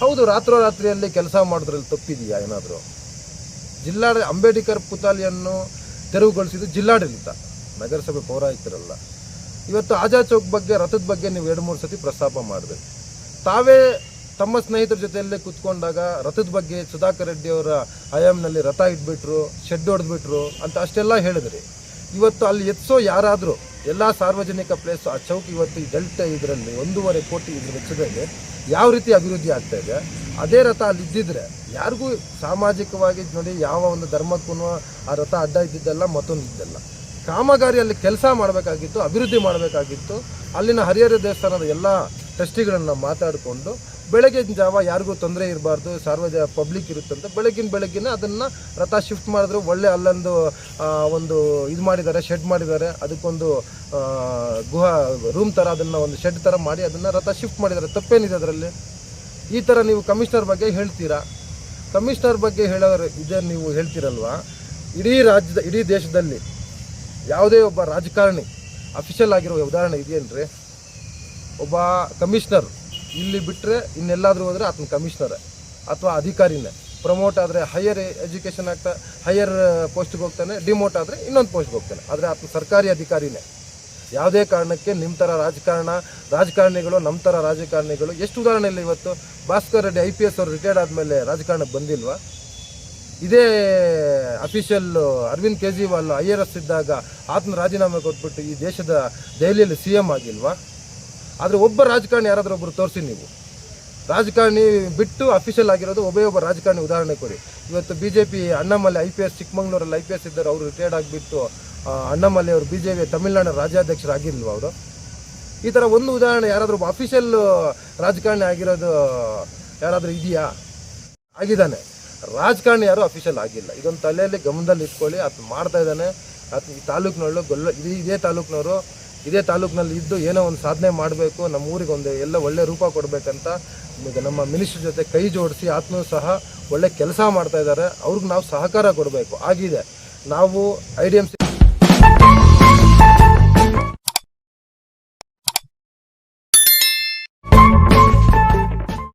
ಹೌದು, ರಾತ್ರೋರಾತ್ರಿಯಲ್ಲಿ ಕೆಲಸ ಮಾಡೋದ್ರಲ್ಲಿ ತಪ್ಪಿದೆಯಾ ಏನಾದರೂ? ಅಂಬೇಡ್ಕರ್ ಪುತ್ಥಳಿಯನ್ನು ತೆರವುಗೊಳಿಸಿದ್ದು ಜಿಲ್ಲಾಡಳಿತ, ನಗರಸಭೆ ಪೌರಾಯುಕ್ತರಲ್ಲ. ಇವತ್ತು ಆಜಾದ್ ಚೌಕ್ ಬಗ್ಗೆ, ರಥದ ಬಗ್ಗೆ ನೀವು 2-3 ಸತಿ ಪ್ರಸ್ತಾಪ ಮಾಡಿದೆ. ತಾವೇ ತಮ್ಮ ಸ್ನೇಹಿತರ ಜೊತೆಯಲ್ಲೇ ಕೂತ್ಕೊಂಡಾಗ ರಥದ ಬಗ್ಗೆ ಸುಧಾಕರ್ ರೆಡ್ಡಿ ಅವರ ಹಯಾಂನಲ್ಲಿ ರಥ ಇಟ್ಬಿಟ್ರು, ಶೆಡ್ ಹೊಡೆದ್ಬಿಟ್ರು ಅಂತ ಅಷ್ಟೆಲ್ಲ ಹೇಳಿದ್ರಿ. ಇವತ್ತು ಅಲ್ಲಿ ಎತ್ಸೋ ಯಾರಾದರೂ ಎಲ್ಲ ಸಾರ್ವಜನಿಕ ಪ್ಲೇಸ್ ಆ ಚೌಕ್ ಇವತ್ತು ಈ ಡೆಲ್ಟಾ ಇದರಲ್ಲಿ 1.5 ಕೋಟಿ ವೆಚ್ಚದಲ್ಲಿ ಯಾವ ರೀತಿ ಅಭಿವೃದ್ಧಿ ಆಗ್ತಾ ಇದೆ, ಅದೇ ರಥ ಅಲ್ಲಿ ಇದ್ದಿದ್ರೆ ಯಾರಿಗೂ ಸಾಮಾಜಿಕವಾಗಿ ನೋಡಿ ಯಾವ ಒಂದು ಧರ್ಮಕ್ಕೂ ಆ ರಥ ಅಡ್ಡ ಇದ್ದಿದ್ದಲ್ಲ, ಮತ್ತೊಂದು ಇದ್ದಲ್ಲ. ಕಾಮಗಾರಿಯಲ್ಲಿ ಕೆಲಸ ಮಾಡಬೇಕಾಗಿತ್ತು, ಅಭಿವೃದ್ಧಿ ಮಾಡಬೇಕಾಗಿತ್ತು. ಅಲ್ಲಿನ ಹರಿಹರ ದೇವಸ್ಥಾನದ ಎಲ್ಲ ಟ್ರಸ್ಟಿಗಳನ್ನು ಮಾತಾಡಿಕೊಂಡು ಬೆಳಗಿನ ಜಾವ ಯಾರಿಗೂ ತೊಂದರೆ ಇರಬಾರ್ದು, ಪಬ್ಲಿಕ್ ಇರುತ್ತಂತ ಬೆಳಗಿನ ಅದನ್ನು ರಥ ಶಿಫ್ಟ್ ಮಾಡಿದ್ರು. ಒಳ್ಳೆ ಅಲ್ಲೊಂದು ಒಂದು ಇದು ಮಾಡಿದ್ದಾರೆ, ಶೆಡ್ ಮಾಡಿದ್ದಾರೆ, ಅದಕ್ಕೊಂದು ರೂಮ್ ಥರ ಅದನ್ನು ಒಂದು ಶೆಡ್ ಥರ ಮಾಡಿ ಅದನ್ನು ರಥ ಶಿಫ್ಟ್ ಮಾಡಿದ್ದಾರೆ. ತಪ್ಪೇನಿದೆ ಅದರಲ್ಲಿ? ಈ ಥರ ನೀವು ಕಮಿಷನರ್ ಬಗ್ಗೆ ಹೇಳ್ತೀರಾ. ಕಮಿಷನರ್ ಬಗ್ಗೆ ಹೇಳೋರು ಇದೇ ನೀವು ಹೇಳ್ತೀರಲ್ವಾ? ಇಡೀ ದೇಶದಲ್ಲಿ ಯಾವುದೇ ಒಬ್ಬ ರಾಜಕಾರಣಿ ಅಫಿಷಿಯಲ್ ಆಗಿರೋ ಉದಾಹರಣೆ ಇದೆಯೇನ್ರಿ? ಒಬ್ಬ ಕಮಿಷನರ್ ಇಲ್ಲಿ ಬಿಟ್ಟರೆ ಇನ್ನೆಲ್ಲಾದರೂ ಹೋದರೆ ಆತನ ಕಮಿಷನರೇ ಅಥವಾ ಅಧಿಕಾರಿನೇ. ಪ್ರಮೋಟ್ ಆದರೆ ಹೈಯರ್ ಎಜುಕೇಷನ್ ಹೈಯರ್ ಪೋಸ್ಟ್ಗೆ ಹೋಗ್ತಾನೆ, ಡಿಮೋಟ್ ಆದರೆ ಇನ್ನೊಂದು ಪೋಸ್ಟ್ಗೆ ಹೋಗ್ತಾನೆ. ಆದರೆ ಆತನ ಸರ್ಕಾರಿ ಅಧಿಕಾರಿನೇ. ಯಾವುದೇ ಕಾರಣಕ್ಕೆ ನಿಮ್ಮ ಥರ ರಾಜಕಾರಣಿಗಳು ನಮ್ಮ ಥರ ರಾಜಕಾರಣಿಗಳು ಎಷ್ಟು ಉದಾಹರಣೆ ಇಲ್ಲ. ಇವತ್ತು ಭಾಸ್ಕರ್ ರೆಡ್ಡಿ IPS ಅವರು ರಿಟೈರ್ಡ್ ಆದಮೇಲೆ ರಾಜಕಾರಣಕ್ಕೆ ಬಂದಿಲ್ವಾ? ಇದೇ ಅಫಿಷಿಯಲ್ ಅರವಿಂದ್ ಕೇಜ್ರಿವಾಲ್ IRS ಇದ್ದಾಗ ಆತನ ರಾಜೀನಾಮೆ ಕೊಟ್ಬಿಟ್ಟು ಈ ದೇಶದ ದೆಹಲಿಯಲ್ಲಿ CM ಆಗಿಲ್ವಾ? ಆದರೆ ಒಬ್ಬ ರಾಜಕಾರಣಿ ಯಾರಾದರೂ ಒಬ್ಬರು ತೋರಿಸಿ ನೀವು. ರಾಜಕಾರಣಿ ಬಿಟ್ಟು ಅಫಿಷಿಯಲ್ ಆಗಿರೋದು ಒಬ್ಬ ರಾಜಕಾರಣಿ ಉದಾಹರಣೆ ಕೊಡಿ. ಇವತ್ತು BJP ಅಣ್ಣಾಮಲೈ IPS ಚಿಕ್ಕಮಂಗ್ಳೂರಲ್ಲಿ IPS ಇದ್ದರು, ಅವರು ರಿಟೈರ್ಡ್ ಆಗಿಬಿಟ್ಟು ಅಣ್ಣಾಮಲೈ ಅವರು BJP ತಮಿಳುನಾಡು ರಾಜ್ಯಾಧ್ಯಕ್ಷರಾಗಿಲ್ವ ಅವರು? ಈ ಥರ ಒಂದು ಉದಾಹರಣೆ ಯಾರಾದರೂ ಒಬ್ಬ ಅಫಿಷಿಯಲ್ ರಾಜಕಾರಣಿ ಆಗಿರೋದು ಯಾರಾದರೂ ಇದೆಯಾ? ಆಗಿದ್ದಾನೆ. ರಾಜಕಾರಣಿ ಯಾರೂ ಅಫಿಷಿಯಲ್ ಆಗಿಲ್ಲ. ಇದೊಂದು ತಲೆಯಲ್ಲಿ ಗಮನದಲ್ಲಿ ಇಟ್ಕೊಳ್ಳಿ. ಅದು ಮಾಡ್ತಾ ಇದ್ದಾನೆ. ಈ ತಾಲೂಕಿನವರು ಇದೇ ತಾಲೂಕಿನಲ್ಲಿ ಇದ್ದು ಏನೋ ಒಂದು ಸಾಧನೆ ಮಾಡಬೇಕು, ನಮ್ಮ ಊರಿಗೆ ಎಲ್ಲ ಒಳ್ಳೆ ರೂಪ ಕೊಡಬೇಕಂತ ನಮ್ಮ ಮಿನಿಸ್ಟರ್ ಜೊತೆ ಕೈ ಜೋಡಿಸಿ ಆತನೂ ಸಹ ಒಳ್ಳೆ ಕೆಲಸ ಮಾಡ್ತಾ ಇದ್ದಾರೆ. ಅವ್ರಿಗೆ ನಾವು ಸಹಕಾರ ಕೊಡಬೇಕು. ಆಗಿದೆ ನಾವು IDMC